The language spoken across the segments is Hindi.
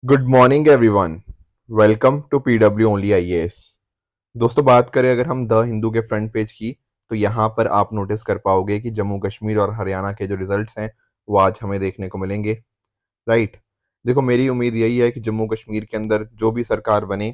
Good morning everyone. Welcome to PW only IAS. दोस्तों, बात करें अगर हम द हिंदू के फ्रंट पेज की, तो यहाँ पर आप नोटिस कर पाओगे कि जम्मू कश्मीर और हरियाणा के जो रिजल्ट्स हैं वो आज हमें देखने को मिलेंगे। राइट। देखो, मेरी उम्मीद यही है कि जम्मू कश्मीर के अंदर जो भी सरकार बने,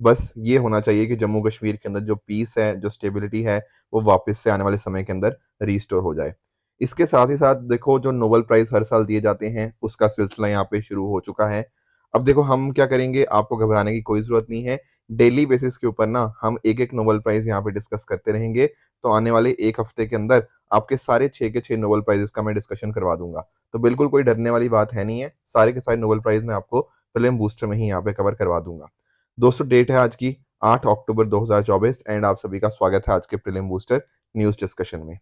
बस ये होना चाहिए कि जम्मू कश्मीर के अंदर जो पीस है, जो स्टेबिलिटी है, वो वापस से आने वाले समय के अंदर रीस्टोर हो जाए। इसके साथ ही साथ देखो, जो नोबेल प्राइज हर साल दिए जाते हैं उसका सिलसिला यहाँ पे शुरू हो चुका है। अब देखो, हम क्या करेंगे, आपको घबराने की कोई ज़रूरत नहीं है। डेली बेसिस के ऊपर ना हम एक-एक नोबेल प्राइज़ यहाँ पे डिस्कस करते रहेंगे। तो आने वाले 1 हफ्ते के अंदर आपके सारे 6 के 6 नोबेल प्राइज़ेज़ का मैं डिस्कशन करवा दूँगा। तो बिल्कुल कोई डरने वाली बात है नहीं है। सारे के सारे नोबेल प्राइज़ मैं आपको प्रीलिम बूस्टर में ही यहाँ पे कवर करवा दूँगा। दोस्तों, डेट है आज की 8 अक्टूबर 2024 एंड आप सभी का स्वागत है आज के प्रीलिम बूस्टर न्यूज़ डिस्कशन में।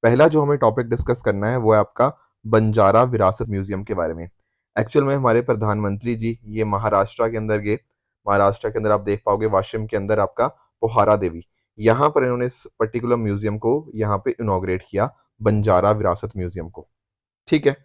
पहला जो हमें टॉपिक डिस्कस करना है वो है आपका बंजारा विरासत म्यूजियम के बारे में। एक्चुअल में हमारे प्रधानमंत्री जी ये महाराष्ट्र के अंदर गए। महाराष्ट्र के अंदर आप देख पाओगे वाशिम के अंदर आपका पोहारा देवी, यहाँ पर इन्होंने इस पर्टिकुलर म्यूजियम को यहाँ पे इनॉग्रेट किया, बंजारा विरासत म्यूजियम को। ठीक है।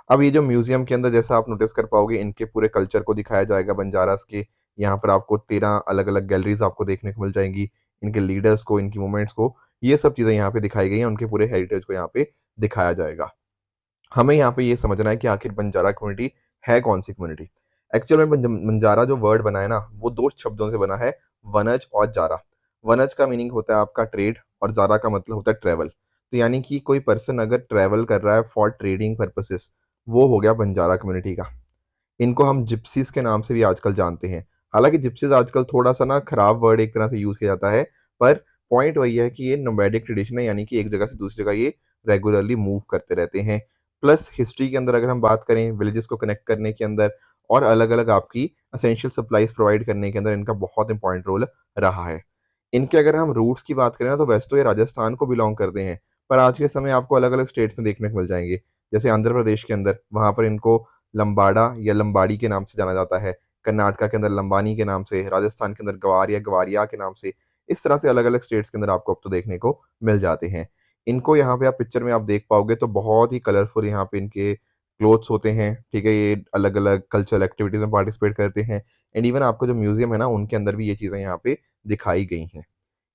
अब ये जो म्यूजियम के अंदर जैसा आप नोटिस कर पाओगे, इनके पूरे कल्चर को दिखाया जाएगा बंजारास के। यहाँ पर आपको 13 अलग-अलग गैलरीज़ आपको देखने को मिल जाएँगी। इनके लीडर्स को, इनकी मूवमेंट्स को, ये सब चीज़ें यहाँ पे दिखाई गई हैं, उनके पूरे हेरिटेज को यहाँ पे दिखाया जाएगा। हमें यहाँ पे ये समझना है कि आखिर बंजारा कम्युनिटी है कौन-सी कम्युनिटी? एक्चुअल में बंजारा जो वर्ड बना है ना, वो 2 शब्दों से बना है, वनज और जारा। वनज का मीनिंग होता है आपका ट्रेड और जारा का मतलब होता है ट्रैवल। तो यानी कि कोई पर्सन अगर ट्रैवल कर रहा है फॉर ट्रेडिंग पर्पसेस, वो हो गया बंजारा कम्युनिटी का। इनको हम जिप्सीज़ के नाम से भी आजकल जानते हैं। हालाँकि जिप्सीज़ आजकल थोड़ा-सा ना खराब वर्ड एक तरह से यूज़ किया जाता है, पर पॉइंट वही है कि ये नोमैडिक ट्रेडिशन है, यानी कि एक जगह से दूसरी जगह ये रेगुलरली मूव करते रहते हैं। प्लस हिस्ट्री के अंदर अगर हम बात करें विलेजेस को कनेक्ट करने के अंदर और अलग-अलग आपकी एसेंशियल सप्लाइज़ प्रोवाइड करने के अंदर इनका बहुत इम्पोर्टेंट रोल रहा है। इनके अगर हम रूट्स की बात करें ना, तो वैसे तो ये राजस्थान को बिलॉन्ग करते हैं, पर आज के समय आपको अलग-अलग स्टेट्स में देखने को मिल जाएँगे। जैसे आंध्र प्रदेश के अंदर, वहाँ पर इनको लंबाडा या लंबाड़ी के नाम से जाना जाता है। कर्नाटका के अंदर लंबानी के नाम से, राजस्थान के अंदर गवार या गवारिया के नाम से, इस तरह से अलग-अलग स्टेट्स के अंदर आपको अब तो देखने को मिल जाते हैं। इनको यहाँ पे आप पिक्चर में आप देख पाओगे तो बहुत ही कलरफुल यहाँ पे इनके क्लोथ्स होते हैं, ठीक है? ये अलग-अलग कल्चरल एक्टिविटीज़ में पार्टिसिपेट करते हैं एंड इवन आपको जो म्यूज़ियम है ना, उनके अंदर भी ये चीज़ें यहाँ पे दिखाई गई हैं।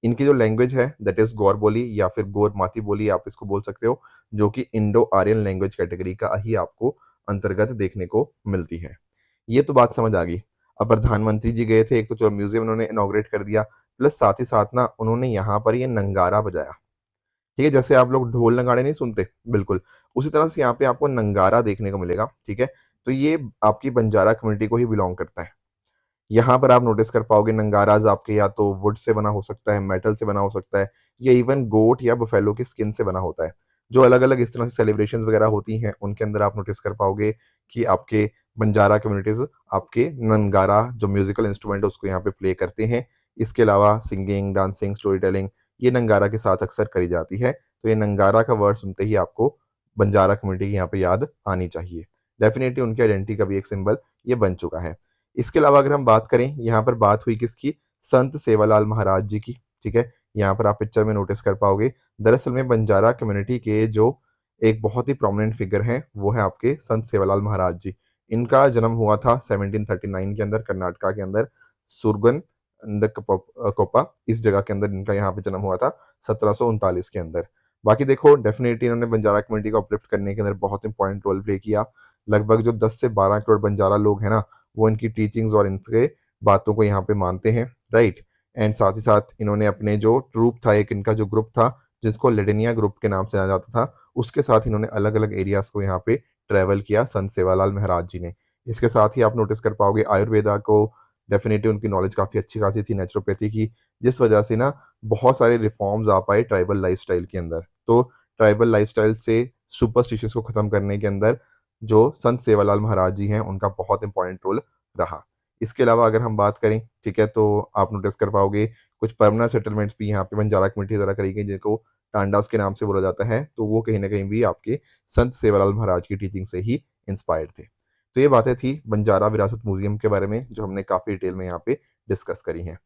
इनकी जो लैंग्वेज है दैट इज़ गौर बोली या फिर गोर माती बोली आप इसको बोल सकते हो, जो कि इंडो आर्यन लैंग्वेज कैटेगरी का ही आपको अंतर्गत देखने को मिलती है। ये तो बात समझ आ गई। अब प्रधानमंत्री जी गए थे, एक तो चलो म्यूज़ियम उन्होंने इनॉग्रेट कर दिया, प्लस साथ ही साथ ना उन्होंने यहाँ पर ये नंगारा बजाया। ठीक है? जैसे आप लोग ढोल नगाड़े नहीं सुनते, बिल्कुल, उसी तरह से यहाँ पे आपको नंगारा देखने को मिलेगा, ठीक है? तो ये आपकी बंजारा कम्युनिटी को ही बिलॉन्ग करता है। यहाँ पर आप नोटिस कर पाओगे नंगाराज़ आपके या तो वुड से बना हो सकता है, मेटल से बना हो सकता है या इवन गोट या बफेलो की स्किन से बना होता है। जो अलग-अलग इस तरह से सेलिब्रेशंस वगैरह होती हैं, उनके अंदर आप नोटिस कर पाओगे कि आपके बंजारा कम्युनिटीज़ आपके ननगारा जो म्यूज़िकल इंस्ट्रूमेंट है उसको यहाँ पे प्ले करते हैं। इसके अलावा सिंगिंग, डांसिंग, स्टोरी टेलिंग ये नंगारा के साथ अक्सर करी जाती है। तो ये नंगारा का वर्ड सुनते ही आपको बंजारा कम्युनिटी की यहाँ पे याद आनी चाहिए। डेफ़िनिटली उनकी आइडेंटिटी का भी एक सिंबल ये बन चुका है। इसके अलावा अगर हम बात करें, यहाँ पर बात हुई किसकी? संत सेवालाल महाराज जी की, ठीक है? यहाँ पर आप पिक्चर में नोटिस कर पाओगे। दरअसल में बंजारा कम्युनिटी के जो एक बहुत ही प्रोमिनेंट फिगर हैं, वो है आपके संत सेवालाल महाराज जी। इनका जन्म हुआ था 1739 के अंदर कर्नाटका के अंदर सुरगन कोप्पा इस जगह के अंदर इनका यहाँ पे जन्म हुआ था 1739 के अंदर। बाकी देखो डेफ़िनेटली इन्होंने बंजारा कम्युनिटी को अपलिफ्ट करने के अंदर बहुत इम्पोर्टेंट रोल प्ले किया। लगभग जो 10 से 12 करोड़ बंजारा लोग हैं ना, वो इनकी टीचिंग्स और इनके बातों को यहाँ पे मानते हैं, राइट? एंड साथ ही साथ इन्होंने अपने जो ट्रूप था, एक इनका जो ग्रुप था, जिसको लेडेनिया ग्रुप के नाम से जाना जाता था, उसके साथ इन्होंने अलग-अलग एरियाज़ को यहाँ पे ट्रैवल किया संत सेवालाल महाराज जी ने। इसके साथ ही आप नोटिस कर पाओगे आयुर्वेदा को डेफ़िनेटली उनकी नॉलेज काफ़ी अच्छी-खासी थी, नेचुरोपैथी की, जिस वजह से ना बहुत सारे रिफॉर्म्स आ पाए ट्राइबल लाइफ़स्टाइल के अंदर। तो ट्राइबल लाइफ़स्टाइल से सुपरस्टिशंस को खत्म करने के अंदर जो संत सेवालाल महाराज जी हैं, उनका बहुत इम्पोर्टेंट रोल रहा। इसके अलावा अगर हम बात करें, ठीक है, तो आप नोटिस कर पाओगे कुछ परमानेंट सेटलमेंट्स भी यहाँ पे बंजारा कम्युनिटी द्वारा करी गई, जिनको टांडास के नाम से बोला जाता है, तो वो कहीं न कहीं भी आपके संत सेवालाल महाराज की टीचिंग से ही इंस्पायर्ड थे। तो ये बातें थी बंजारा विरासत म्यूज़ियम के बारे में, जो हमने काफ़ी डिटेल में यहाँ पे डिस्कस करी हैं।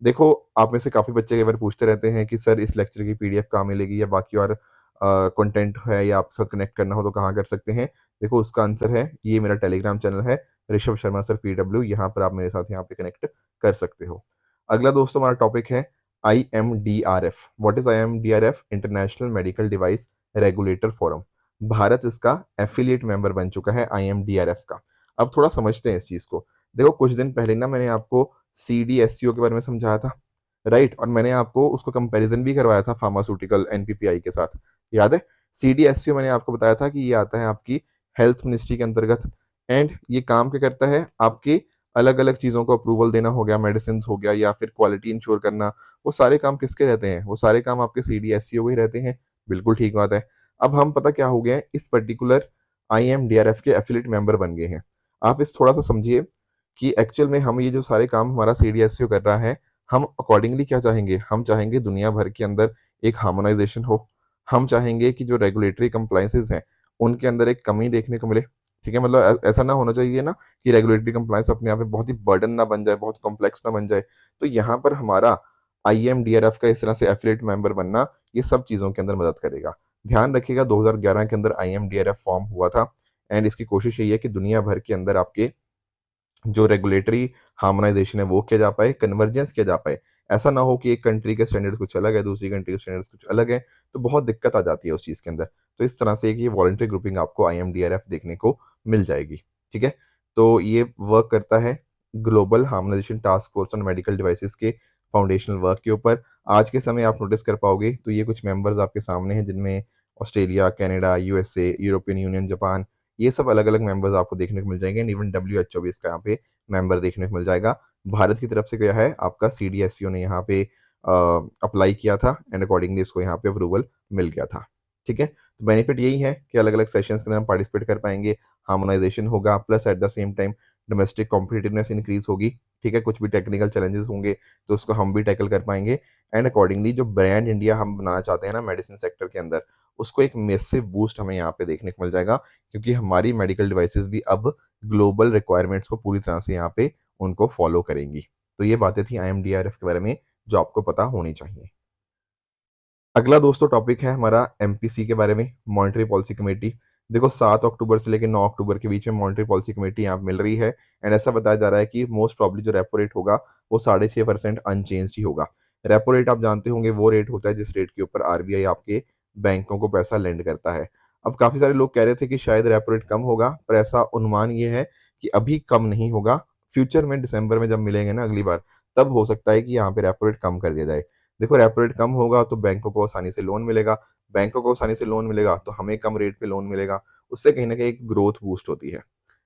देखो, आप में से काफ़ी बच्चे कई बार पूछते रहते हैं कि सर इस लेक्चर की पीडीएफ कहाँ मिलेगी या बाकी और कंटेंट है या आपके साथ कनेक्ट करना हो तो कहाँ कर सकते हैं? देखो, उसका आंसर है ये मेरा टेलीग्राम चैनल है, ऋषभ शर्मा सर पीडब्ल्यू, यहाँ पर आप मेरे साथ यहाँ पे कनेक्ट कर सकते हो। अगला दोस्तों हमारा टॉपिक है IMDRF। What is IMDRF? International medical device regulator forum. Bharat इसका एफिलिएट मेंबर बन चुका है IMDRF का। अब थोड़ा समझते हैं इस चीज को। देखो कुछ दिन पहले ना मैंने आपको CDSCO के बारे में समझाया था, राइट? और मैंने आपको उसको कंपैरिजन भी करवाया था फार्मास्यूटिकल NPPI के साथ, याद है? CDSCO मैंने आपको बताया था कि ये आता है आपकी हेल्थ मिनिस्ट्री के अंतर्गत, एंड ये काम क्या करता है, आपके अलग अलग चीज़ों को अप्रूवल देना हो गया, मेडिसिन हो गया, या फिर क्वालिटी इंश्योर करना, वो सारे काम किसके रहते हैं? वो सारे काम आपके CDSCO के ही रहते हैं। बिल्कुल ठीक बात है। अब हम पता क्या हो गए हैं, इस पर्टिकुलर IMDRF के एफिलिएट मेंबर बन गए हैं। आप इस थोड़ा सा समझिए कि एक्चुअल में हम ये जो सारे काम हमारा CDSCO कर रहा है, हम अकॉर्डिंगली क्या चाहेंगे? हम चाहेंगे दुनिया भर के अंदर एक हार्मोनाइजेशन हो। हम चाहेंगे कि जो रेगुलेटरी कंप्लायंसेस हैं, उनके अंदर एक कमी देखने को मिले। ठीक है? मतलब ऐसा ना होना चाहिए ना कि रेगुलेटरी कंप्लायंस अपने आप में बहुत ही बर्डन ना बन जाए, बहुत कॉम्प्लेक्स ना बन जाए। तो यहाँ पर हमारा IMDRF का इस तरह से एफिलिएट मेंबर बनना, ये सब चीज़ों के अंदर मदद करेगा। ध्यान रखिएगा 2011 के अंदर IMDRF फॉर्म हुआ था, एंड इसकी कोशिश यही है कि दुनिया भर के अंदर आपके जो रेगुलेटरी हार्मोनाइजेशन है वो किया जा पाए, कन्वर्जेंस किया जा पाए। ऐसा ना हो कि एक कंट्री के स्टैंडर्ड कुछ अलग है, दूसरी कंट्री के स्टैंडर्ड्स कुछ अलग है, तो बहुत दिक्कत आ जाती है उस चीज़ के अंदर। तो इस तरह से एक ये वॉलंटरी ग्रुपिंग आपको IMDRF देखने को मिल जाएगी, ठीक है? तो ये वर्क करता है global harmonisation task force on medical devices के फाउंडेशनल वर्क के ऊपर। आज के समय आप नोटिस कर पाओगे तो ये कुछ मेंबर्स आपके सामने हैं, जिनमें Australia, Canada, USA, European union, Japan, ये सब अलग-अलग मेंबर्स आपको देखने को मिल जाएंगे, एंड इवन WHO भी इसका यहाँ पे मेंबर देखने को मिल जाएगा। भारत की तरफ से क्या है, आपका CDSCO ने यहाँ पे अप्लाई किया था, एंड अकॉर्डिंगली इसको यहाँ पे अप्रूवल मिल गया था, ठीक है? तो बेनिफिट यही है कि अलग अलग सेशंस के अंदर हम पार्टिसिपेट कर पाएंगे, हार्मोनाइजेशन होगा, plus at the same time domestic competitiveness increase होगी, ठीक है? कुछ भी टेक्निकल चैलेंजेस होंगे तो उसको हम भी टैकल कर पाएंगे, एंड अकॉर्डिंगली जो ब्रांड इंडिया हम बनाना चाहते हैं ना मेडिसिन सेक्टर के अंदर, उसको एक मेसिव बूस्ट हमें यहाँ पे देखने को मिल जाएगा, क्योंकि हमारी मेडिकल डिवाइसेस भी अब ग्लोबल रिक्वायरमेंट्स को पूरी तरह से यहाँ पे उनको फॉलो करेंगी। तो ये बातें थी IMDRF के बारे में जो आपको पता होनी चाहिए। अगला दोस्तों टॉपिक है हमारा MPC के बारे में, मॉनेटरी पॉलिसी कमेटी। देखो 7 अक्टूबर से लेकर 9 अक्टूबर के बीच में मॉनेटरी पॉलिसी कमेटी यहाँ पे मिल रही है, एंड ऐसा बताया जा रहा है कि मोस्ट प्रॉब्ली जो रेपो रेट होगा वो 6.5% अनचेंज ही होगा। रेपो रेट आप जानते होंगे वो रेट होता है जिस रेट के ऊपर RBI आपके बैंकों को पैसा लेंड करता है। अब काफी सारे लोग कह रहे थे कि शायद रेपो रेट कम होगा, पर ऐसा अनुमान ये है कि अभी कम नहीं होगा। फ्यूचर में दिसंबर में जब मिलेंगे ना अगली बार, तब हो सकता है कि यहाँ पे रेपो रेट कम कर दिया जाए। देखो रेपो रेट कम होगा तो बैंकों को आसानी से लोन मिलेगा, बैंकों को आसानी से लोन मिलेगा तो हमें कम रेट पे लोन मिलेगा, उससे कहीं ना कहीं एक ग्रोथ बूस्ट होती है,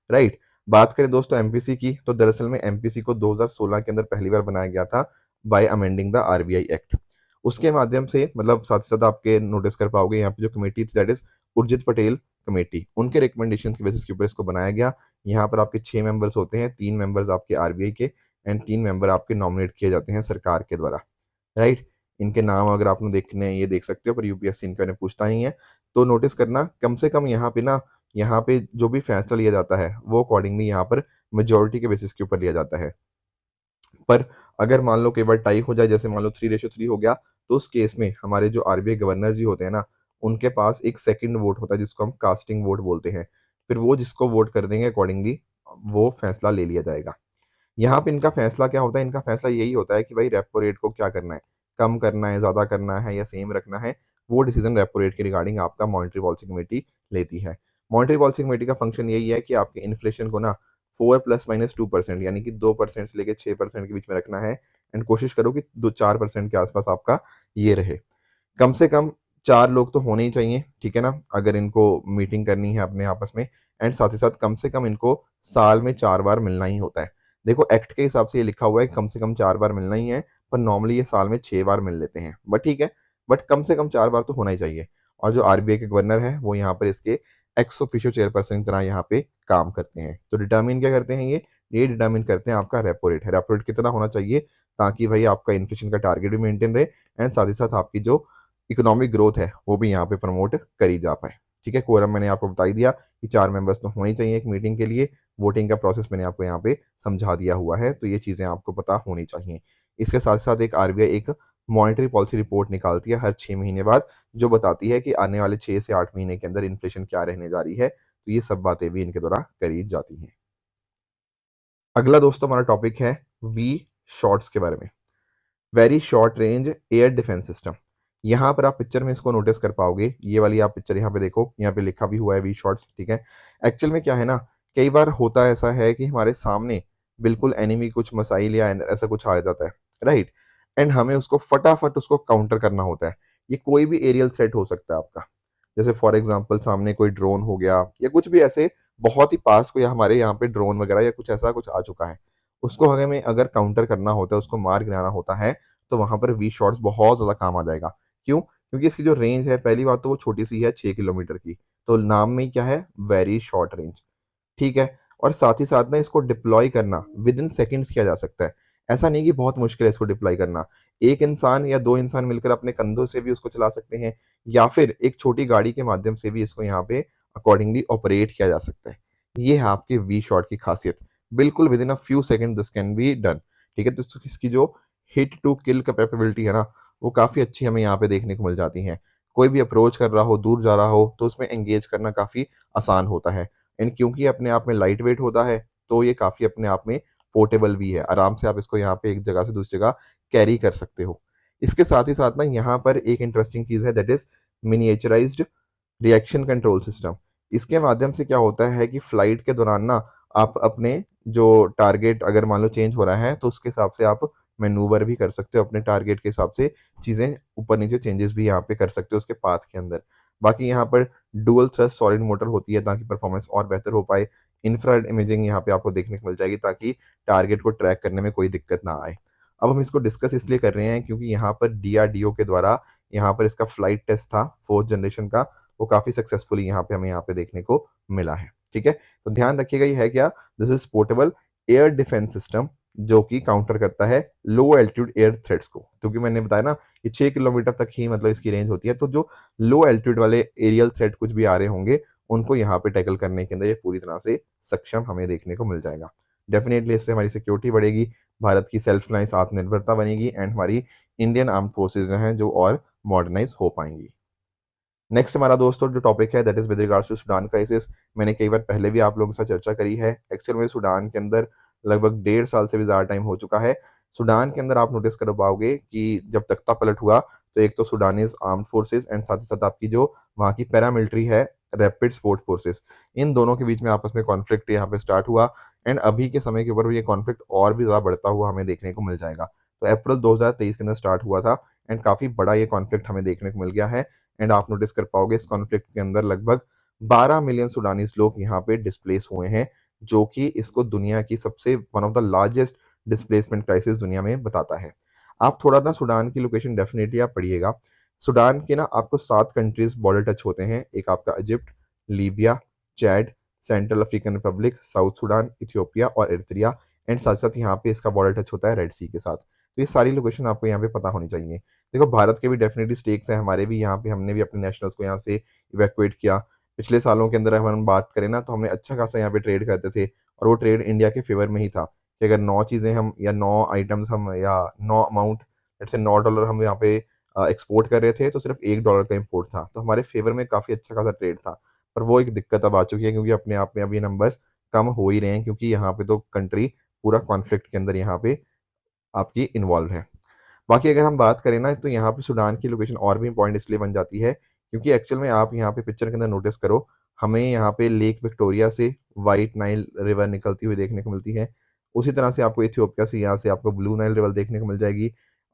राइट? बात करें दोस्तों MPC की, तो दरअसल में MPC को 2016 के अंदर पहली बार बनाया गया था bye amending the RBI act. उसके माध्यम से मतलब साथ ही साथ आपके नोटिस कर पाओगे यहाँ पे जो कमेटी थी that is Urjit Patel committee, उनके रिकमेंडेशन की बेसिस के ऊपर इसको बनाया गया। यहाँ पर आपके 6 मेंबर्स होते हैं, 3 मेंबर्स आपके RBI के, एंड 3 मेंबर आपके नॉमिनेट किए जाते हैं सरकार के द्वारा, राइट? इनके नाम अगर आपने देखने हैं ये देख सकते हो, पर UPSC इनका ने पूछता नहीं है। तो नोटिस करना कम से कम यहाँ पे ना, यहाँ पे जो भी फैसला लिया जाता है वो अकॉर्डिंगली यहाँ पर मेजोरिटी के बेसिस के ऊपर लिया जाता है। पर अगर मान लो कई बार टाई हो जाए, जैसे मान लो 3:3 हो गया, तो उस केस में हमारे जो RBI गवर्नर जी होते हैं ना, उनके पास एक सेकंड वोट होता है जिसको हम कास्टिंग वोट बोलते हैं। फिर वो जिसको वोट कर देंगे अकॉर्डिंगली वो फैसला ले लिया जाएगा। यहाँ पे इनका फैसला क्या होता है? इनका फैसला यही होता है कि भाई रेपो रेट को क्या करना है, कम करना है, ज़्यादा करना है या सेम रखना है। वो डिसीजन रेपो रेट के रिगार्डिंग आपका मॉनेटरी पॉलिसी कमेटी लेती है। मॉनेटरी पॉलिसी कमेटी का फंक्शन यही है कि आपके इन्फ्लेशन को ना 4 ± 2% यानी कि 2% से लेकर 6% के बीच में रखना है, एंड कोशिश करो कि 2-4% के आसपास आपका ये रहे। कम से कम 4 लोग तो होने ही चाहिए, ठीक है ना? अगर इनको मीटिंग करनी है अपने आपस में, एंड साथ ही साथ कम से कम इनको साल में 4 बार मिलना ही होता है। देखो एक्ट के हिसाब से ये लिखा हुआ है कम से कम 4 बार मिलना ही है, पर नॉर्मली ये साल में 6 बार मिल लेते हैं, बट ठीक है। बट कम से कम 4 बार तो होना ही चाहिए। और जो RBI के गवर्नर है वो यहाँ पर इसके एक्स ऑफिशियो चेयरपर्सन की तरह यहाँ पे काम करते हैं। तो डिटर्मिन क्या करते हैं ये डिटर्मिन करते हैं आपका रेपो रेट है, रेपो रेट कितना होना चाहिए ताकि भाई आपका इन्फ्लेशन का टारगेट भी मेंटेन रहे, एंड साथ ही साथ आपकी जो इकोनॉमिक ग्रोथ है वो भी यहाँ पे प्रमोट करी जा पाए, ठीक है? कोरम मैंने आपको बता ही दिया कि 4 मेंबर्स तो होने ही चाहिए एक मीटिंग के लिए। वोटिंग का प्रोसेस मैंने आपको यहाँ पे समझा दिया हुआ है, तो ये चीज़ें आपको पता होनी चाहिए। इसके साथ साथ एक RBI एक मॉनेटरी पॉलिसी रिपोर्ट निकालती है हर 6 महीने बाद, जो बताती है कि आने वाले 6 से 8 महीने के अंदर इन्फ्लेशन क्या रहने जा रही है। तो ये सब बातें भी इनके द्वारा करी जाती हैं। अगला दोस्तों हमारा टॉपिक है वी शॉट्स के बारे में। Very short range air defence system. यहाँ पर आप पिक्चर में इसको नोटिस कर पाओगे, ये वाली आप पिक्चर यहाँ पे देखो, यहाँ पे लिखा भी हुआ है वी शॉट्स, ठीक है। एक्चुअल में क्या है ना, कई बार होता ऐसा है कि हमारे सामने बिल्कुल एनिमी कुछ मिसाइल या ऐसा कुछ आ जाता है, राइट, एंड हमें उसको फटाफट उसको काउंटर करना होता है। ये कोई भी एरियल थ्रेट हो सकता है आपका, जैसे फॉर एग्जाम्पल सामने कोई ड्रोन हो गया या कुछ भी ऐसे बहुत ही पास कोई हमारे यहाँ पे ड्रोन वगैरह या कुछ ऐसा कुछ आ चुका है, उसको हमें अगर काउंटर करना होता है, उसको मार गिराना होता है, तो वहां पर वी शॉट्स बहुत ज्यादा काम आ जाएगा। क्यों? क्योंकि इसकी जो रेंज है, पहली बात तो वो छोटी सी है, 6 किलोमीटर की, तो नाम में ही क्या है, वेरी शॉर्ट रेंज, ठीक है। और साथ ही साथ ना इसको डिप्लॉय करना विद इन सेकेंड्स किया जा सकता है। ऐसा नहीं कि बहुत मुश्किल है इसको डिप्लॉय करना, एक इंसान या दो इंसान मिलकर अपने कंधों से भी उसको चला सकते हैं, या फिर एक छोटी गाड़ी के माध्यम से भी इसको यहाँ पे अकॉर्डिंगली ऑपरेट किया जा सकता है। ये है आपके वी शॉट की खासियत, बिल्कुल with in a few second this can be done, ठीक है। तो इसकी जो हिट टू किल कैपेबिलिटी है ना, वो काफ़ी अच्छी हमें यहाँ पे देखने को मिल जाती है। कोई भी अप्रोच कर रहा हो, दूर जा रहा हो, तो उसमें एंगेज करना काफ़ी आसान होता है। एंड क्योंकि अपने आप में लाइट वेट होता है, तो ये काफ़ी अपने आप में पोर्टेबल भी है, आराम से आप इसको यहाँ पे एक जगह से दूसरी जगह कैरी कर सकते हो। इसके साथ ही साथ ना यहाँ पर एक इंटरेस्टिंग चीज़ है, that is miniaturised reaction control system. इसके माध्यम से क्या होता है कि फ्लाइट के दौरान ना आप अपने जो टारगेट अगर मान लो चेंज हो रहा है, तो उसके हिसाब से आप मैनूवर भी कर सकते हो, अपने टारगेट के हिसाब से चीज़ें ऊपर नीचे चेंजेस भी यहाँ पे कर सकते हो उसके पाथ के अंदर। बाकी यहाँ पर डुअल थ्रस्ट सॉलिड मोटर होती है ताकि परफॉर्मेंस और बेहतर हो पाए। इंफ्रारेड इमेजिंग यहाँ पे आपको देखने को मिल जाएगी ताकि टारगेट को ट्रैक करने में कोई दिक्कत ना आए। अब हम इसको डिस्कस इसलिए कर रहे हैं क्योंकि यहाँ पर डीआरडीओ के द्वारा यहाँ पर इसका फ्लाइट टेस्ट था 4th जनरेशन का, वो काफ़ी सक्सेसफुली यहाँ पे हमें यहाँ पे देखने को मिला है, ठीक है। तो ध्यान रखिएगा, ये है क्या, this is portable air defence system, जो कि काउंटर करता है लो एल्टीट्यूड एयर थ्रेट्स को। क्योंकि मैंने बताया ना, ये 6 किलोमीटर तक ही मतलब इसकी रेंज होती है, तो जो लो एल्टीट्यूड वाले एरियल थ्रेट कुछ भी आ रहे होंगे, उनको यहाँ पे टैकल करने के अंदर ये पूरी तरह से सक्षम हमें देखने को मिल जाएगा। डेफिनेटली इससे हमारी सिक्योरिटी बढ़ेगी, भारत की सेल्फ रिलायंस आत्मनिर्भरता बनेगी, एंड हमारी इंडियन आर्म फोर्सेज जो हैं जो और मॉडर्नाइज हो पाएंगी। नेक्स्ट हमारा दोस्तों जो टॉपिक है, that is with regards to Sudan crisis. मैंने कई बार पहले भी आप लोगों के साथ चर्चा करी है। एक्चुअल में सूडान के अंदर लगभग 1.5 साल से भी ज़्यादा टाइम हो चुका है। सूडान के अंदर आप नोटिस कर पाओगे कि जब तख्ता पलट हुआ, तो एक तो सूडानीज आर्म्ड फोर्सेस एंड साथ ही साथ आपकी जो वहाँ की पैरामिलिट्री है, रैपिड सपोर्ट फोर्सेस, इन दोनों के बीच में आपस में कॉन्फ्लिक्ट यहाँ पे स्टार्ट हुआ। एंड अभी के समय के ऊपर ये कॉन्फ्लिक्ट और भी ज़्यादा बढ़ता हुआ हमें देखने को मिल जाएगा। तो अप्रैल 2023 के अंदर स्टार्ट हुआ था, एंड काफ़ी बड़ा ये कॉन्फ्लिक्ट हमें देखने को मिल गया है। एंड आप नोटिस कर पाओगे इस कॉन्फ्लिक्ट के अंदर लगभग 12 मिलियन सूडानीज लोग यहाँ पे डिस्प्लेस हुए हैं, जो कि इसको दुनिया की सबसे one of the largest displacement crisis दुनिया में बताता है। आप थोड़ा ना सूडान की लोकेशन डेफिनेटली आप पढ़िएगा। सूडान के ना आपको 7 कंट्रीज बॉर्डर टच होते हैं, एक आपका Egypt, Libya, Chad, central African Republic, south Sudan, Ethiopia और एरित्रिया, एंड साथ साथ यहाँ पे इसका बॉर्डर टच होता है रेड सी के साथ। तो ये सारी लोकेशन आपको यहाँ पे पता होनी चाहिए। देखो भारत के भी डेफिनेटली स्टेक्स हैं, हमारे भी यहाँ पे, हमने भी अपने नेशनल्स को यहाँ से इवैक्यूएट किया। पिछले सालों के अंदर अगर हम बात करें ना, तो हमने अच्छा खासा यहाँ पे ट्रेड करते थे, और वो ट्रेड इंडिया के फेवर में ही था कि अगर 9 चीज़ें हम या 9 आइटम्स हम या 9 अमाउंट, लेट्स से $9 हम यहाँ पे एक्सपोर्ट कर रहे थे, तो सिर्फ $1 का इम्पोर्ट था, तो हमारे फेवर में काफ़ी अच्छा खासा ट्रेड था। पर वो एक दिक्कत अब आ चुकी है, क्योंकि अपने आप में अब ये नंबर्स कम हो ही रहे हैं, क्योंकि यहाँ पे तो कंट्री पूरा कॉन्फ्लिक्ट के अंदर यहाँ पे आपकी इन्वॉल्व है। बाकी अगर हम बात करें ना, तो यहाँ पे सूडान की लोकेशन और भी इम्पॉर्टेंट इसलिए बन जाती है क्योंकि एक्चुअल में आप यहाँ पे पिक्चर के अंदर नोटिस करो, हमें यहाँ पे लेक विक्टोरिया से वाइट नाइल रिवर निकलती हुई देखने को मिलती है। उसी तरह से आपको इथियोपिया से यहाँ से आपको ब्लू नाइल रिवर देखने को मिल जाएगी,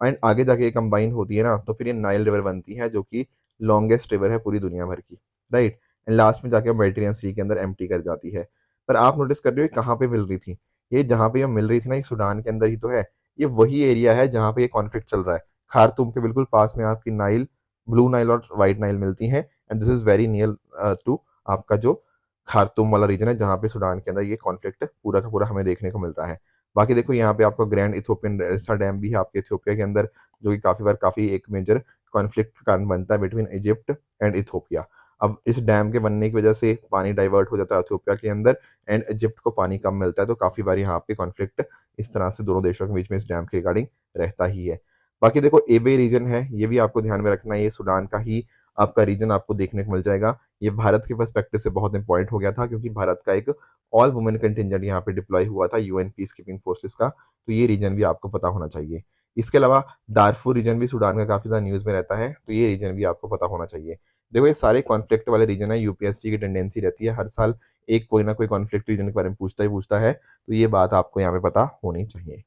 एंड आगे जाके ये कंबाइन होती है ना, तो फिर ये नाइल रिवर बनती है, जो कि लॉन्गेस्ट रिवर है पूरी दुनिया भर की, राइट। एंड लास्ट में जाके मेडिटेरियन सी के अंदर एम्प्टी कर जाती है। पर आप नोटिस कर रहे हो ये कहाँ पे मिल रही थी, ये जहाँ पे ये मिल रही थी ना, ये सूडान के अंदर ही तो है। ये वही एरिया है जहाँ पे ये कॉन्फ्लिक्ट चल रहा है। खार्तूम के बिल्कुल पास में आपकी नाइल, ब्लू नाइल और व्हाइट नाइल मिलती हैं, and this is very near to आपका जो खार्तूम वाला रीजन है, जहाँ पे सूडान के अंदर ये कॉन्फ्लिक्ट पूरा का पूरा हमें देखने को मिल रहा है। बाकी देखो यहाँ पे आपको ग्रैंड इथोपियन रेस्टा डैम भी है आपके इथियोपिया के अंदर, जो कि काफी बार काफी एक मेजर कॉन्फ्लिक्ट का कारण बनता है बिटवीन इजिप्ट एंड इथोपिया। अब इस डैम के बनने की वजह से पानी डाइवर्ट हो जाता है इथियोपिया के अंदर, एंड इजिप्ट को पानी कम मिलता है, तो काफी बार यहाँ पे कॉन्फ्लिक्ट इस तरह से दोनों देशों के बीच में इस डैम के रिगार्डिंग रहता ही है। बाकी देखो एबे रीजन है, ये भी आपको ध्यान में रखना है, ये सूडान का ही आपका रीजन आपको देखने को मिल जाएगा। ये भारत के पर्सपेक्टिव से बहुत इंपॉर्टेंट हो गया था, क्योंकि भारत का एक ऑल वुमेन कंटिजेंट यहाँ पे डिप्लॉय हुआ था यूएन पीस कीपिंग फोर्सेस का, तो ये रीजन भी आपको पता होना चाहिए। इसके अलावा दारफुर रीजन भी सूडान का काफ़ी ज़्यादा न्यूज़ में रहता है, तो ये रीजन भी आपको पता होना चाहिए। देखो ये सारे कॉन्फ्लिक्ट वाले रीजन है, यूपीएससी की टेंडेंसी रहती है हर साल एक कोई ना कोई कॉन्फ्लिक्ट रीजन के बारे में पूछता ही पूछता है, तो ये बात आपको यहाँ पे पता होनी चाहिए।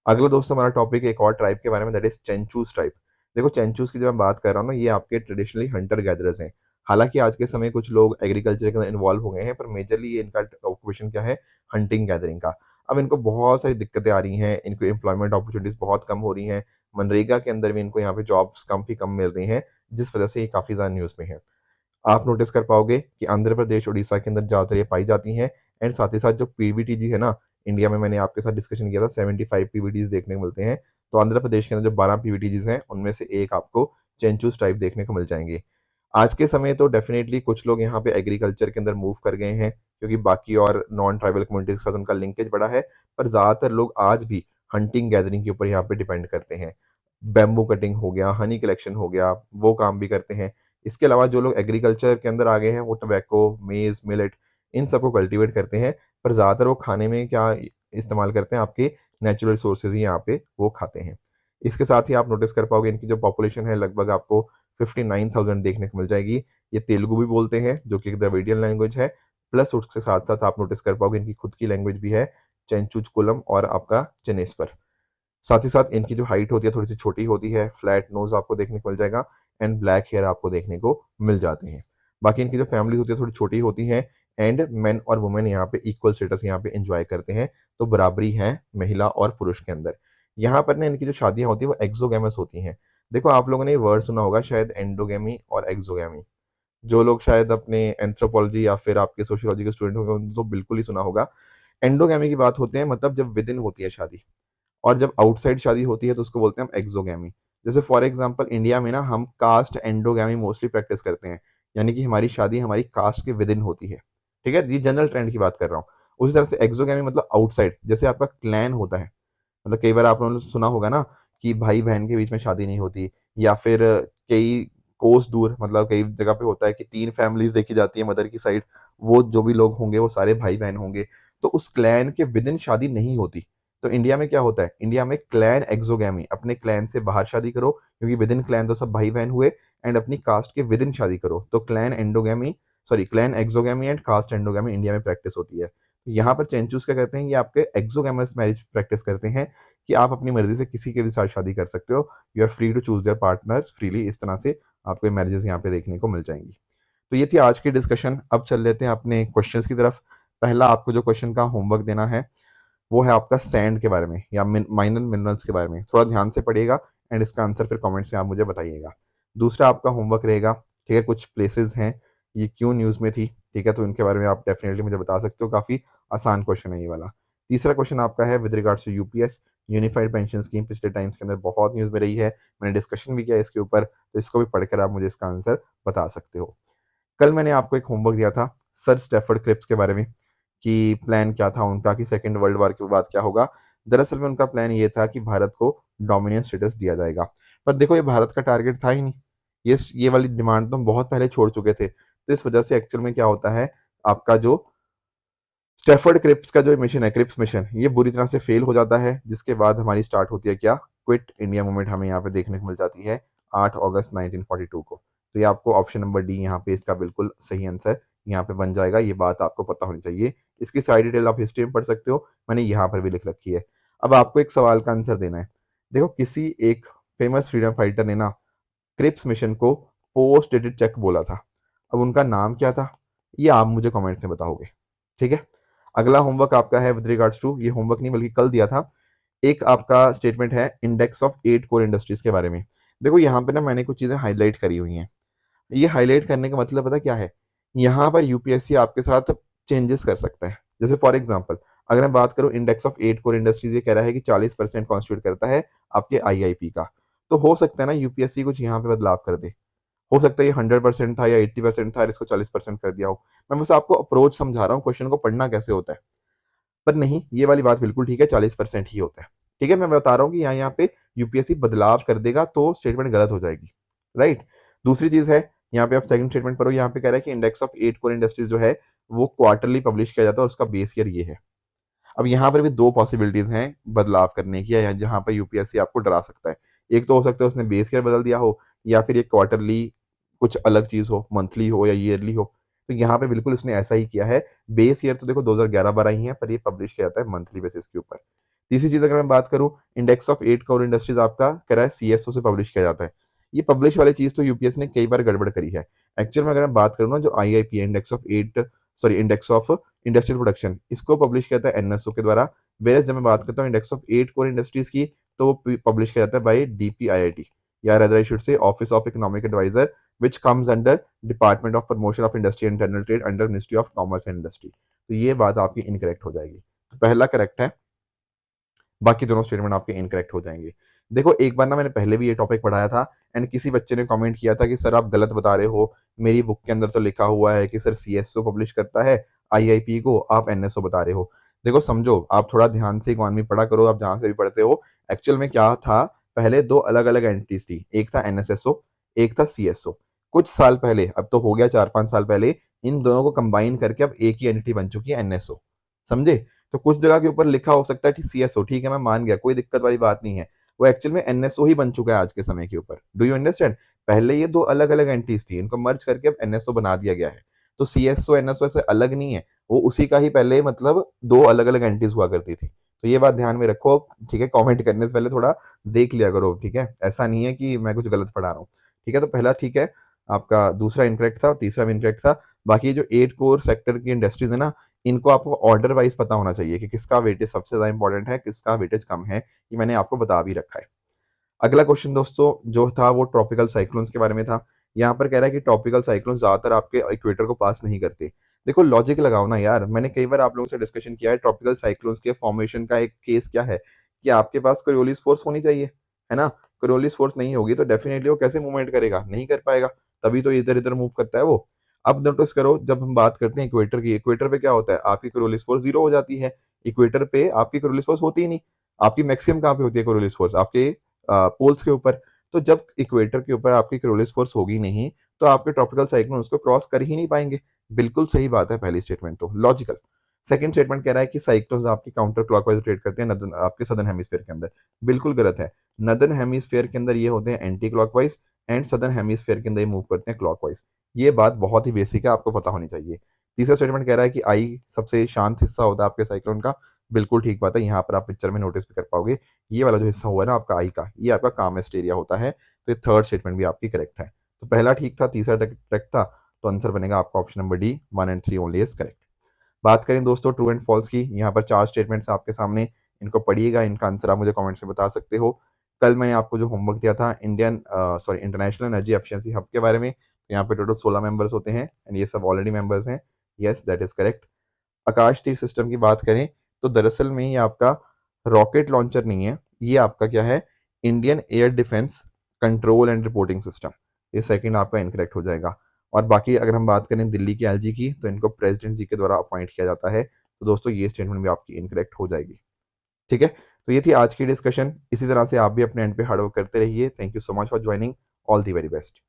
अगला दोस्तों हमारा टॉपिक एक और ट्राइब के बारे में, दैट इज चेंचूस ट्राइब। देखो चेंचूस की जब मैं बात कर रहा हूँ ना, ये आपके ट्रेडिशनली हंटर गैदरर्स हैं। हालांकि आज के समय कुछ लोग एग्रीकल्चर के अंदर इन्वॉल्व हो गए हैं, पर मेजरली ये इनका ऑक्यूपेशन क्या है, हंटिंग गैदरिंग का। अब इनको बहुत सारी दिक्कतें आ रही हैं, इनको एम्प्लॉयमेंट अपॉर्चुनिटीज बहुत कम हो रही हैं, मनरेगा के अंदर भी इनको यहाँ पे जॉब्स काफ़ी कम मिल रही हैं, जिस वजह से ये काफ़ी ज़्यादा न्यूज़ में है। आप नोटिस कर पाओगे कि आंध्र प्रदेश, उड़ीसा के अंदर ज़्यादातर ये पाई जाती हैं। एंड साथ ही साथ जो पीवीटीजी है ना, इंडिया में मैंने आपके साथ डिस्कशन किया था 75 पीवीटीज देखने को मिलते हैं। तो आंध्र प्रदेश के अंदर जो 12 पीवीटीजीज हैं, उनमें से एक आपको चेंचूस टाइप देखने को मिल जाएंगे। आज के समय तो डेफिनेटली कुछ लोग यहाँ पे एग्रीकल्चर के अंदर मूव कर गए हैं, क्योंकि बाकी और नॉन ट्राइबल कम्युनिटीज के साथ उनका लिंकेज बड़ा है, पर ज़्यादातर लोग आज भी हंटिंग गैदरिंग के ऊपर यहाँ पे डिपेंड करते हैं। बैम्बू कटिंग हो गया, हनी कलेक्शन हो गया, वो काम भी करते हैं। इसके अलावा जो लोग एग्रीकल्चर के अंदर आ गए हैं, वो टोबैको, मेज़, मिलेट, इन सबको कल्टीवेट करते हैं, पर ज़्यादातर वो खाने में क्या इस्तेमाल करते हैं, आपके नेचुरल रिसोर्सेज ही यहाँ पे वो खाते हैं। इसके साथ ही आप नोटिस कर पाओगे इनकी जो पॉपुलेशन है, लगभग आपको 59,000 देखने को मिल जाएगी। ये तेलुगु भी बोलते हैं, जो कि एक द्रविडियन लैंग्वेज है, प्लस उसके साथ-साथ आप नोटिस कर पाओगे इनकी खुद की लैंग्वेज भी है, चेंचुचकुलम और आपका चनेस्वर। साथ ही साथ इनकी जो हाइट होती है थोड़ी-सी छोटी होती है, फ्लैट नोज़ आपको देखने को मिल जाएगा, एंड ब्लैक हेयर आपको देखने को मिल जाते हैं। बाकी इनकी जो फैमिली होती है थोड़ी छोटी होती हैं, एंड मेन और वुमेन यहाँ पे इक्वल स्टेटस यहाँ पे एन्जॉय करते हैं, तो बराबरी है महिला और पुरुष के अंदर। यहाँ पर ना इनकी जो शादियाँ होती हैं वो एक्सोगैमस होती हैं। देखो आप लोगों ने ये वर्ड सुना होगा शायद, एंडोगैमी और एक्सोगैमी। जो लोग शायद अपने एंथ्रोपोलॉजी या फिर आपके सोशियोलॉजी के स्टूडेंट होंगे, उन्होंने तो बिल्कुल ही सुना होगा। एंडोगैमी की बात होते हैं मतलब जब विदिन होती है शादी, और जब आउटसाइड शादी होती है तो उसको बोलते हैं हम एक्सोगैमी। जैसे फॉर एग्जांपल इंडिया में ना हम कास्ट एंडोगैमी मोस्टली प्रैक्टिस करते हैं, यानी कि हमारी शादी हमारी कास्ट के विद इन होती है। ठीक है, ये जनरल ट्रेंड की बात कर रहा हूँ। उसी तरह से एक्सोगैमी मतलब आउटसाइड, जैसे आपका क्लैन होता है। मतलब कई बार आप लोगों ने सुना होगा ना कि भाई बहन के बीच में शादी नहीं होती, या फिर कई कोस दूर, मतलब कई जगह पे होता है कि 3 फैमिलीज़ देखी जाती है मदर की साइड, वो जो भी लोग होंगे वो सारे भाई-बहन होंगे, तो उस क्लैन के विदिन शादी नहीं होती। तो इंडिया में क्या होता है, इंडिया में क्लैन एक्सोगैमी, अपने क्लैन से बाहर शादी करो, क्योंकि विदिन क्लैन तो सब भाई-बहन हुए, एंड अपनी कास्ट के विदिन शादी करो, तो clan exogamy and caste endogamy India में प्रैक्टिस होती है। यहाँ पर चेंचूस क्या करते हैं, ये आपके एक्सोगैमस मैरिज प्रैक्टिस करते हैं, कि आप अपनी मर्जी से किसी के भी साथ शादी कर सकते हो, you are free to choose their partners freely. इस तरह से आपको मैरिजेस यहाँ पे देखने को मिल जाएंगी। तो ये थी आज की डिस्कशन। अब चल लेते हैं अपने क्वेश्चंस की तरफ। पहला आपको जो क्वेश्चन का होमवर्क देना है, वो है आपका सैंड के बारे में या माइनर मिनरल्स के बारे में। थोड़ा ध्यान से पढ़िएगा, एंड इसका आंसर फिर कमेंट्स में आप मुझे बताइएगा। दूसरा आपका होमवर्क रहेगा, ठीक है, कुछ प्लेसेस हैं, ये क्यों न्यूज़ में थी, ठीक है, तो इनके बारे में आप डेफिनेटली मुझे बता सकते हो। काफ़ी आसान क्वेश्चन है ये वाला। तीसरा क्वेश्चन आपका है with regards to UPS, unified pension scheme पिछले टाइम्स के अंदर बहुत न्यूज़ में रही है, मैंने डिस्कशन भी किया है इसके ऊपर, तो इसको भी पढ़कर आप मुझे इसका आंसर बता सकते हो। कल मैंने आपको एक होमवर्क दिया था सर स्टेफर्ड क्रिप्स के बारे में, कि प्लान क्या था उनका, कि सेकेंड वर्ल्ड वॉर के बाद क्या होगा। दरअसल में उनका प्लान ये था कि भारत को डोमिनियन स्टेटस दिया जाएगा, पर देखो ये भारत का टारगेट था ही नहीं। ये वाली डिमांड तो हम बहुत पहले छोड़ चुके थे, तो इस वजह से एक्चुअल में क्या होता है, आपका जो स्टेफर्ड क्रिप्स का जो मिशन है, क्रिप्स मिशन, ये बुरी तरह से फेल हो जाता है, जिसके बाद हमारी स्टार्ट होती है क्या, क्विट इंडिया मूवमेंट हमें यहाँ पे देखने को मिल जाती है 8 अगस्त 1942 को। तो ये आपको ऑप्शन नंबर डी यहाँ पे इसका बिल्कुल सही आंसर यहाँ पे बन जाएगा, ये बात आपको पता होनी चाहिए। इसकी सारी डिटेल आप हिस्ट्री में पढ़ सकते हो, मैंने यहाँ पर भी लिख रखी है। अब आपको एक सवाल का आंसर देना है। देखो किसी एक फेमस फ्रीडम फाइटर ने ना क्रिप्स मिशन को पोस्ट डेटेड चेक बोला था, अब उनका नाम क्या था, ये आप मुझे कमेंट में बताओगे, ठीक है। अगला होमवर्क आपका है विद रिगार्ड्स टू, ये होमवर्क नहीं बल्कि कल दिया था, एक आपका स्टेटमेंट है इंडेक्स ऑफ 8 कोर इंडस्ट्रीज के बारे में। देखो यहाँ पे ना मैंने कुछ चीज़ें हाईलाइट करी हुई हैं। ये हाईलाइट करने का मतलब पता क्या है, यहाँ पर यूपीएससी आपके साथ चेंजेस कर सकता है। जैसे फॉर एग्जांपल अगर मैं बात करूँ इंडेक्स ऑफ 8 कोर इंडस्ट्रीज, ये कह रहा है कि 40% कॉन्स्टिट्यूट करता है आपके आईआईपी का, तो हो सकता है ना यूपीएससी कुछ यहाँ पे बदलाव कर दे। हो सकता है ये 100% था या 80% था और इसको 40% कर दिया हो। मैं बस आपको अप्रोच समझा रहा हूँ, क्वेश्चन को पढ़ना कैसे होता है। पर नहीं, ये वाली बात बिल्कुल ठीक है, 40% ही होता है। ठीक है, मैं बता रहा हूँ कि यहाँ पे यूपीएससी बदलाव कर देगा तो स्टेटमेंट गलत हो जाएगी, राइट। दूसरी चीज है, यहाँ पे आप सेकंड स्टेटमेंट पर हो, यहाँ पे कह रहा है कि इंडेक्स ऑफ 8 कोर इंडस्ट्रीज जो है वो क्वार्टरली पब्लिश किया जाता है और उसका बेस ईयर ये है। अब यहाँ पर भी दो पॉसिबिलिटीज हैं बदलाव करने की, या जहाँ पर यूपीएससी आपको डरा सकता है। एक तो हो सकता है उसने बेस ईयर बदल दिया हो, या फिर ये क्वार्टरली कुछ अलग चीज हो, मंथली हो या ईयरली हो। तो यहाँ पे बिल्कुल उसने ऐसा ही किया है। बेस ईयर तो देखो 2011-12 ही है, पर ये पब्लिश किया जाता है मंथली बेसिस के ऊपर। तीसरी चीज अगर मैं बात करूं, इंडेक्स ऑफ 8 करोड़ इंडस्ट्रीज आपका कह रहा है सीएसओ से पब्लिश किया जाता है। ये पब्लिश वाली चीज तो यूपीएससी ने कई बार गड़बड़ करी है। एक्चुअल में अगर मैं बात करूँ ना, जो आईआईपी है, इंडेक्स ऑफ इंडस्ट्रियल प्रोडक्शन, इसको पब्लिश किया जाता है एनएसओ के द्वारा। वेरस जब मैं बात करता हूँ इंडेक्स ऑफ 8 कोर इंडस्ट्रीज की, तो वो पब्लिश किया जाता है बाय डीपीआईआईटी, या rather I should say office of economic adviser, which comes under department of promotion of industry and internal trade under ministry of commerce and industry. तो ये बात आपकी इनकरेक्ट हो जाएगी। तो पहला करेक्ट है, बाकी दोनों स्टेटमेंट आपके इनकरेक्ट हो जाएंगे। देखो एक बार ना मैंने पहले भी ये टॉपिक पढ़ाया था, एंड किसी बच्चे ने कमेंट किया था कि सर आप गलत बता रहे हो, मेरी बुक के अंदर तो लिखा हुआ है कि सर सीएसओ पब्लिश करता है आईआईपी को, आप एनएसओ बता रहे हो। देखो समझो, आप थोड़ा ध्यान से इकोनॉमी पढ़ा करो, आप जहां से भी पढ़ते हो। एक्चुअल में क्या था, पहले दो अलग अलग एंटिटीज थी, एक था एनएसएसओ, एक था सीएसओ। कुछ साल पहले, अब तो हो गया 4-5 साल पहले, इन दोनों को कंबाइन करके अब एक ही एंटिटी बन चुकी है एनएसओ। समझे? तो कुछ जगह के ऊपर लिखा हो सकता है सीएसओ, ठीक है मैं मान गया, कोई दिक्कत वाली बात नहीं है। वो एक्चुअल में एनएसओ ही बन चुका है आज के समय के ऊपर। Do you understand? पहले ये दो अलग अलग एंटिटीज थी, इनको मर्ज करके अब एनएसओ बना दिया गया है। तो सीएसओ एनएसओ ऐसे अलग नहीं है, वो उसी का ही पहले मतलब दो अलग अलग एंटिटीज हुआ करती थी। तो ये बात ध्यान में रखो, ठीक है? कमेंट करने से पहले थोड़ा देख लिया करो, ठीक है? ऐसा नहीं है कि मैं कुछ गलत पढ़ा रहा हूँ, ठीक है? तो पहला ठीक है आपका, दूसरा इनकरेक्ट था और तीसरा भी इनकरेक्ट था। बाकी जो 8 कोर सेक्टर की इंडस्ट्रीज है ना, इनको आपको ऑर्डर वाइज पता होना चाहिए कि किसका वेटेज सबसे ज्यादा इंपॉर्टेंट है, किसका वेटेज कम है। ये मैंने आपको बता भी रखा है। अगला क्वेश्चन दोस्तों जो था वो ट्रॉपिकल साइक्लोन्स के बारे में था। यहाँ पर कह रहा है कि ट्रॉपिकल साइक्लोन ज्यादातर आपके इक्वेटर को पास नहीं करते। देखो लॉजिक लगाओ ना यार, मैंने कई बार आप लोगों से डिस्कशन किया है, ट्रॉपिकल साइक्लोन्स के फॉर्मेशन का एक केस क्या है कि आपके पास कोरियोलिस फोर्स होनी चाहिए, है ना? कोरियोलिस फोर्स नहीं होगी तो डेफिनेटली वो कैसे मूवमेंट करेगा, नहीं कर पाएगा, तभी तो इधर इधर मूव करता है वो। अब नोटिस करो, जब हम बात करते हैं इक्वेटर की, इक्वेटर पे क्या होता है, आपकी कोरियोलिस फोर्स जीरो हो जाती है। इक्वेटर पे आपकी कोरियोलिस फोर्स होती ही नहीं। आपकी मैक्सिमम कहाँ पे होती है कोरियोलिस फोर्स? आपके पोल्स के ऊपर। तो जब इक्वेटर के ऊपर आपकी कोरियोलिस फोर्स होगी नहीं, तो आपके ट्रॉपिकल साइक्लोन उसको क्रॉस कर ही नहीं पाएंगे। बिल्कुल सही बात है पहली स्टेटमेंट तो, लॉजिकल। सेकंड स्टेटमेंट कह रहा है कि साइक्लोन्स आपकी काउंटर क्लॉकवाइज रोटेट करते हैं आपके सदर्न हेमिस्फीयर के अंदर। बिल्कुल गलत है। नदर्न हेमिस्फीयर के अंदर ये होते हैं anti clockwise, and southern hemisphere के अंदर ये मूव करते हैं क्लॉकवाइज। ये बात बहुत ही बेसिक है, आपको पता होनी चाहिए। तीसरा स्टेटमेंट कह रहा है कि आई सबसे शांत हिस्सा होता है आपके साइक्लोन का। बिल्कुल ठीक बात है, यहाँ पर आप पिक्चर में नोटिस भी कर पाओगे। ये वाला जो हिस्सा हुआ है ना आपका आई का, ये आपका कामेस्ट एरिया होता है। तो ये थर्ड स्टेटमेंट भी आपकी करेक्ट है। तो पहला ठीक था, तीसरा करेक्ट था, तो आंसर बनेगा आपका option number D, 1 and 3 only is correct. बात करें दोस्तों ट्रू एंड फॉल्स की, यहाँ पर 4 स्टेटमेंट्स आपके सामने, इनको पढ़िएगा, इनका आंसर आप मुझे कमेंट में बता सकते हो। कल मैंने आपको जो होमवर्क दिया था इंटरनेशनल एनर्जी एफिशिएंसी हब के बारे में, तो यहाँ पे टोटल 16 मेंबर्स होते हैं, एंड ये सब ऑलरेडी मेंबर्स हैं। Yes that is correct. Akash तीर सिस्टम की बात करें, तो दरअसल में ये आपका रॉकेट लॉन्चर नहीं है, ये आपका क्या है, Indian air defence control and reporting system. ये सेकंड आपका इनकरेक्ट हो जाएगा। और बाकी अगर हम बात करें दिल्ली की एलजी की, तो इनको प्रेसिडेंट जी के द्वारा अपॉइंट किया जाता है। तो दोस्तों ये स्टेटमेंट भी आपकी इनकरेक्ट हो जाएगी, ठीक है? तो ये थी आज की डिस्कशन। इसी तरह से आप भी अपने एंड पे हार्ड वर्क करते रहिए। Thank you so much for joining. All the very best.